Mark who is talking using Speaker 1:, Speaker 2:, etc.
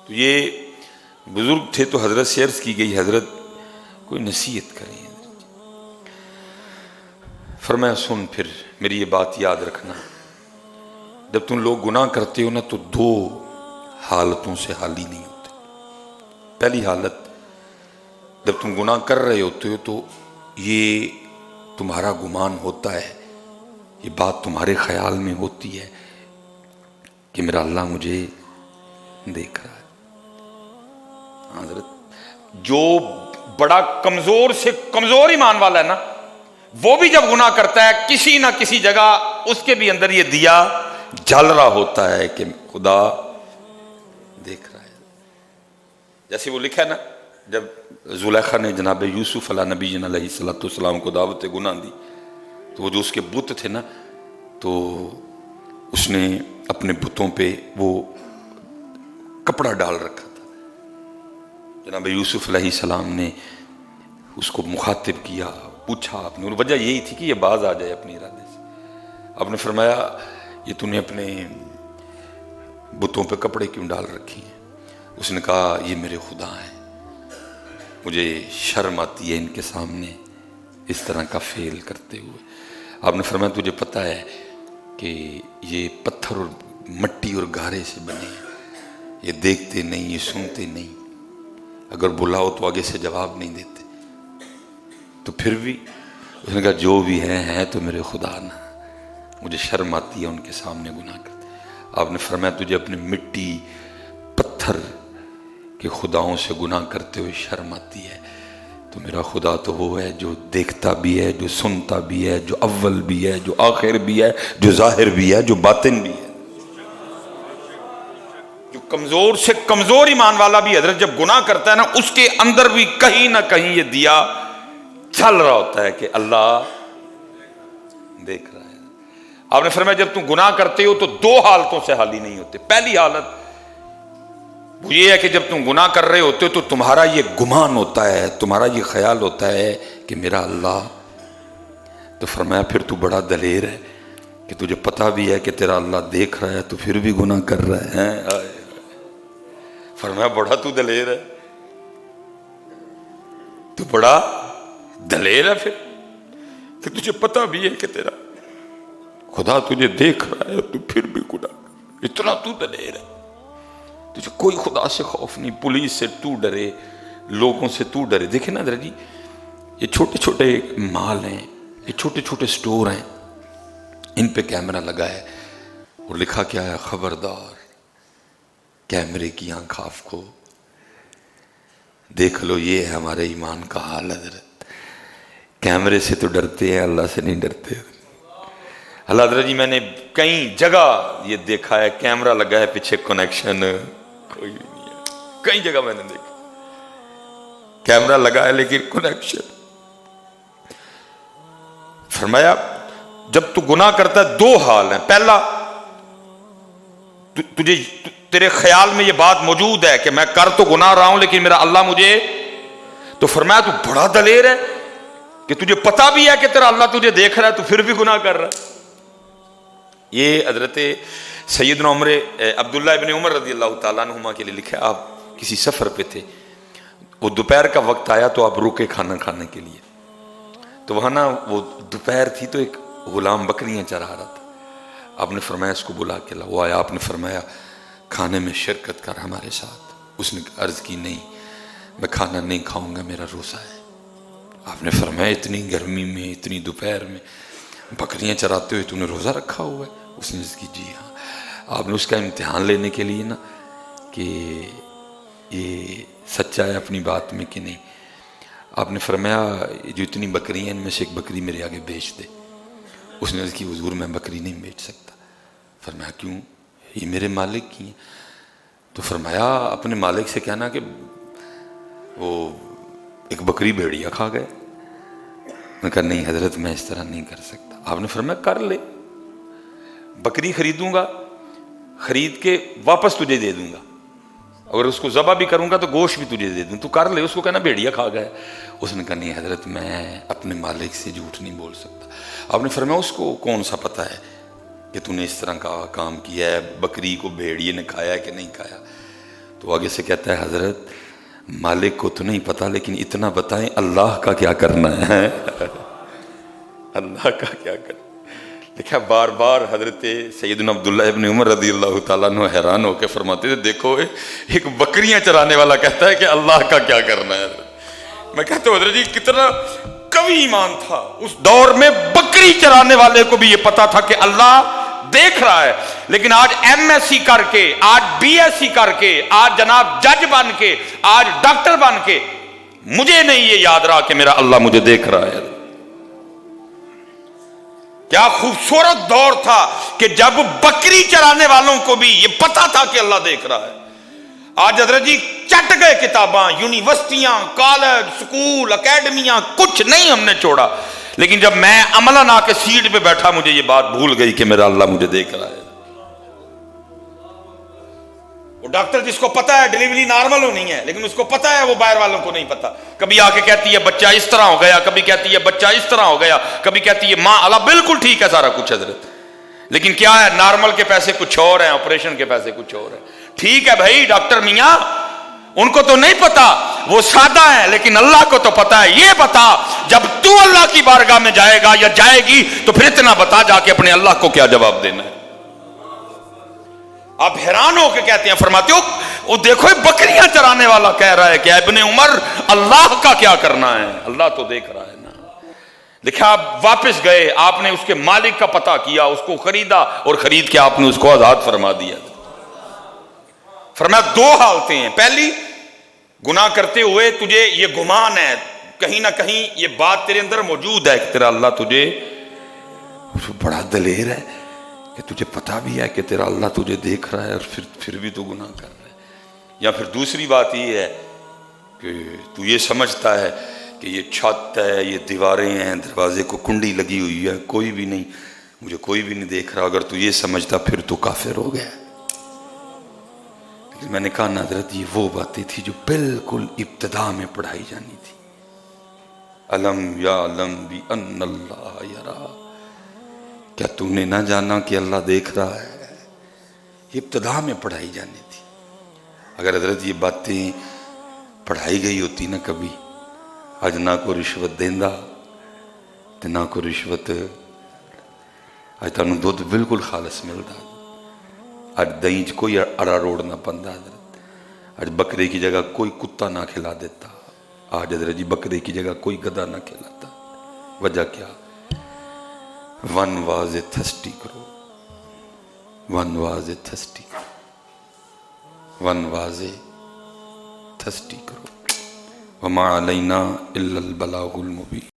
Speaker 1: تو یہ بزرگ تھے تو حضرت سے عرض کی گئی حضرت کوئی نصیحت کریں. فرمایا سن پھر میری یہ بات یاد رکھنا، جب تم لوگ گناہ کرتے ہو نا تو دو حالتوں سے خالی نہیں ہوتے. پہلی حالت جب تم گناہ کر رہے ہوتے ہو تو یہ تمہارا گمان ہوتا ہے، یہ بات تمہارے خیال میں ہوتی ہے کہ میرا اللہ مجھے دیکھ رہا ہے. حضرت جو بڑا کمزور سے کمزور ایمان والا ہے نا، وہ بھی جب گناہ کرتا ہے کسی نہ کسی جگہ اس کے بھی اندر یہ دیا جل رہا ہوتا ہے کہ خدا دیکھ رہا ہے. جیسے وہ لکھا ہے نا، جب زلیخا نے جناب یوسف علیہ نبی علیہ السلام کو دعوت گناہ دی تو وہ جو اس کے بت تھے نا، تو اس نے اپنے بتوں پہ وہ کپڑا ڈال رکھا تھا. جناب یوسف علیہ السلام نے اس کو مخاطب کیا، پوچھا آپ نے، اور وجہ یہی تھی کہ یہ باز آ جائے اپنے ارادے سے. آپ نے فرمایا یہ تم نے اپنے بتوں پہ کپڑے کیوں ڈال رکھی ہیں؟ اس نے کہا یہ میرے خدا ہیں، مجھے شرم آتی ہے ان کے سامنے اس طرح کا فعل کرتے ہوئے. آپ نے فرمایا تجھے پتہ ہے کہ یہ پتھر اور مٹی اور گارے سے بنے ہیں، یہ دیکھتے نہیں، یہ سنتے نہیں، اگر بلاؤ تو آگے سے جواب نہیں دیتے. تو پھر بھی اس نے کہا جو بھی ہیں تو میرے خدا نہ، مجھے شرم آتی ہے ان کے سامنے گناہ کرتے. آپ نے فرمایا تجھے اپنے مٹی پتھر کے خداؤں سے گناہ کرتے ہوئے شرم آتی ہے، تو میرا خدا تو وہ ہے جو دیکھتا بھی ہے، جو سنتا بھی ہے، جو اول بھی ہے، جو آخر بھی ہے، جو ظاہر بھی ہے، جو باطن بھی ہے. جو کمزور سے کمزور ایمان والا بھی حضرت جب گناہ کرتا ہے نا، اس کے اندر بھی کہیں نہ کہیں یہ دیا چل رہا ہوتا ہے کہ اللہ دیکھ رہا ہے. آپ نے فرمایا جب تم گناہ کرتے ہو تو دو حالتوں سے خالی نہیں ہوتے. پہلی حالت وہ یہ ہے کہ جب تم گناہ کر رہے ہوتے ہو تو تمہارا یہ گمان ہوتا ہے، تمہارا یہ خیال ہوتا ہے کہ میرا اللہ. تو فرمایا پھر تو بڑا دلیر ہے کہ تجھے پتہ بھی ہے کہ تیرا اللہ دیکھ رہا ہے تو پھر بھی گناہ کر رہا ہے. فرمایا بڑا تو دلیر ہے، تو بڑا دلیر ہے پھر کہ تجھے پتہ بھی ہے کہ تیرا خدا تجھے دیکھ رہا ہے تو پھر بھی گناہ کر. اتنا تو دلیر ہے، تجھے کوئی خدا سے خوف نہیں، پولیس سے تو ڈرے، لوگوں سے تو ڈرے. دیکھیں نا حضرت جی، یہ چھوٹے چھوٹے مال ہیں، یہ چھوٹے چھوٹے سٹور ہیں، ان پہ کیمرہ لگا ہے اور لکھا کیا ہے، خبردار کیمرے کی آنکھ آپ کو دیکھ لو. یہ ہے ہمارے ایمان کا حال حضرت. کیمرے سے تو ڈرتے ہیں، اللہ سے نہیں ڈرتے. اللہ حضرت جی میں نے کئی جگہ یہ دیکھا ہے، کیمرہ لگا ہے پیچھے کنیکشن کوئی نہیں ہے. کئی جگہ میں نے دیکھا کیمرہ لگا ہے لیکن کنیکشن. فرمایا جب تو گناہ کرتا ہے دو حال ہیں. پہلا تجھے تیرے خیال میں یہ بات موجود ہے کہ میں کر تو گناہ رہا ہوں لیکن میرا اللہ مجھے. تو فرمایا تو بڑا دلیر ہے کہ تجھے پتہ بھی ہے کہ تیرا اللہ تجھے دیکھ رہا ہے تو پھر بھی گناہ کر رہا ہے. یہ حضرت سیدنا عبداللہ ابن عمر رضی اللہ تعالیٰ عنہما کے لیے لکھا ہے. آپ کسی سفر پہ تھے، وہ دوپہر کا وقت آیا تو آپ رکے کھانا کھانے کے لیے. تو وہاں نا وہ دوپہر تھی تو ایک غلام بکریاں چرا رہا تھا. آپ نے فرمایا اس کو بلا کے لا. وہ آیا، آپ نے فرمایا کھانے میں شرکت کر ہمارے ساتھ. اس نے عرض کی نہیں میں کھانا نہیں کھاؤں گا، میرا روزہ ہے. آپ نے فرمایا اتنی گرمی میں، اتنی دوپہر میں بکریاں چراتے ہوئے تم نے روزہ رکھا ہوا ہے؟ اس نے عرض کی جی ہاں. آپ نے اس کا امتحان لینے کے لیے نا کہ یہ سچا ہے اپنی بات میں کہ نہیں، آپ نے فرمایا جو اتنی بکری ہیں ان میں سے ایک بکری میرے آگے بیچ دے. اس نے عرض کی حضور میں بکری نہیں بیچ سکتا. فرمایا کیوں؟ یہ میرے مالک کی ہیں. تو فرمایا اپنے مالک سے کہنا کہ وہ ایک بکری بھیڑیا کھا گئے. میں کہا نہیں حضرت میں اس طرح نہیں کر سکتا. آپ نے فرمایا کر لے، بکری خریدوں گا، خرید کے واپس تجھے دے دوں گا، اگر اس کو ذبح بھی کروں گا تو گوشت بھی تجھے دے دوں، تو کر لے. اس کو کہنا بھیڑیا کھا گئے. اس نے کہا نہیں حضرت میں اپنے مالک سے جھوٹ نہیں بول سکتا. آپ نے فرمایا اس کو کون سا پتہ ہے کہ تو نے اس طرح کا کام کیا ہے، بکری کو بھیڑیے نے کھایا ہے کہ نہیں کھایا؟ تو آگے سے کہتا ہے حضرت مالک کو تو نہیں پتا لیکن اتنا بتائیں اللہ کا کیا کرنا ہے اللہ کا کیا کرنا. دیکھا بار بار حضرت سیدنا عبداللہ ابن عمر رضی اللہ تعالیٰ عنہ حیران ہو کے فرماتے تھے دیکھو ایک بکریاں چرانے والا کہتا ہے کہ اللہ کا کیا کرنا ہے. میں کہتا ہوں حضرت جی کتنا قوی ایمان تھا. اس دور میں بکری چرانے والے کو بھی یہ پتا تھا کہ اللہ دیکھ رہا ہے. لیکن آج ایم ایس سی کر کے, آج بی ایس سی کر کے, آج جناب جج بن کے, آج ڈاکٹر بن کے مجھے نہیں یہ یاد رہا کہ میرا اللہ مجھے دیکھ رہا ہے. کیا خوبصورت دور تھا کہ جب بکری چرانے والوں کو بھی یہ پتا تھا کہ اللہ دیکھ رہا ہے. آج حضرت جی چٹ گئے کتاباں, یونیورسٹیاں, کالج, سکول, اکیڈمیاں, کچھ نہیں ہم نے چھوڑا. لیکن جب میں عملاً آ کے سیٹ پہ بیٹھا مجھے یہ بات بھول گئی کہ میرا اللہ مجھے دیکھ رہا ہے. وہ ڈاکٹر جس کو پتا ہے ڈیلیوری نارمل ہونی ہے لیکن اس کو پتا ہے وہ باہر والوں کو نہیں پتا. کبھی آ کے کہتی ہے بچہ اس طرح ہو گیا, کبھی کہتی ہے بچہ اس طرح ہو گیا, کبھی کہتی ہے ماں اللہ بالکل ٹھیک ہے سارا کچھ حضرت. لیکن کیا ہے نارمل کے پیسے کچھ اور ہیں, آپریشن کے پیسے کچھ اور ہیں. ٹھیک ہے بھائی ڈاکٹر میاں ان کو تو نہیں پتا, وہ سادہ ہے, لیکن اللہ کو تو پتا ہے. یہ بتا جب تو اللہ کی بارگاہ میں جائے گا یا جائے گی تو پھر اتنا بتا جا کے اپنے اللہ کو کیا جواب دینا ہے. آپ حیران ہو کے کہتے ہیں, فرماتے ہو وہ دیکھو بکریاں چرانے والا کہہ رہا ہے کہ ابن عمر اللہ کا کیا کرنا ہے, اللہ تو دیکھ رہا ہے نا. دیکھا آپ واپس گئے, آپ نے اس کے مالک کا پتہ کیا, اس کو خریدا اور خرید کے آپ نے اس کو آزاد فرما دیا. فرمایا دو حالتیں ہیں. پہلی گناہ کرتے ہوئے تجھے یہ گمان ہے کہیں نہ کہیں یہ بات تیرے اندر موجود ہے کہ تیرا اللہ تجھے بڑا دلیر ہے کہ تجھے پتا بھی ہے کہ تیرا اللہ تجھے دیکھ رہا ہے اور پھر بھی تو گناہ کر رہا ہے. یا پھر دوسری بات یہ ہے کہ تو یہ سمجھتا ہے کہ یہ چھت ہے, یہ دیواریں ہیں, دروازے کو کنڈی لگی ہوئی ہے, کوئی بھی نہیں, مجھے کوئی بھی نہیں دیکھ رہا. اگر تو یہ سمجھتا پھر تو کافر ہو گیا. لیکن میں نے کہا حضرت یہ وہ باتیں تھی جو بالکل ابتدا میں پڑھائی جانی تھی. علم یعلم بان اللہ یرا, کیا تم نے نہ جانا کہ اللہ دیکھ رہا ہے, یہ ابتدا میں پڑھائی جانی تھی. اگر حضرت یہ باتیں پڑھائی گئی ہوتی نا کبھی, آج نہ کو رشوت دیندہ تے نہ کو رشوت, آج تانوں دودھ بالکل خالص ملتا, آج دہی چ کوئی اڑا روڑ نہ پندا حضرت, آج بکرے کی جگہ کوئی کتا نہ کھلا دیتا, آج حضرت جی بکرے کی جگہ کوئی گدھا نہ کھلاتا. وجہ کیا؟ ون واز اے تھسٹی کرو, ون واز اے تھسٹی کرو, ون واز اے تھسٹی کرو. وما علینا الا البلاغ المبین.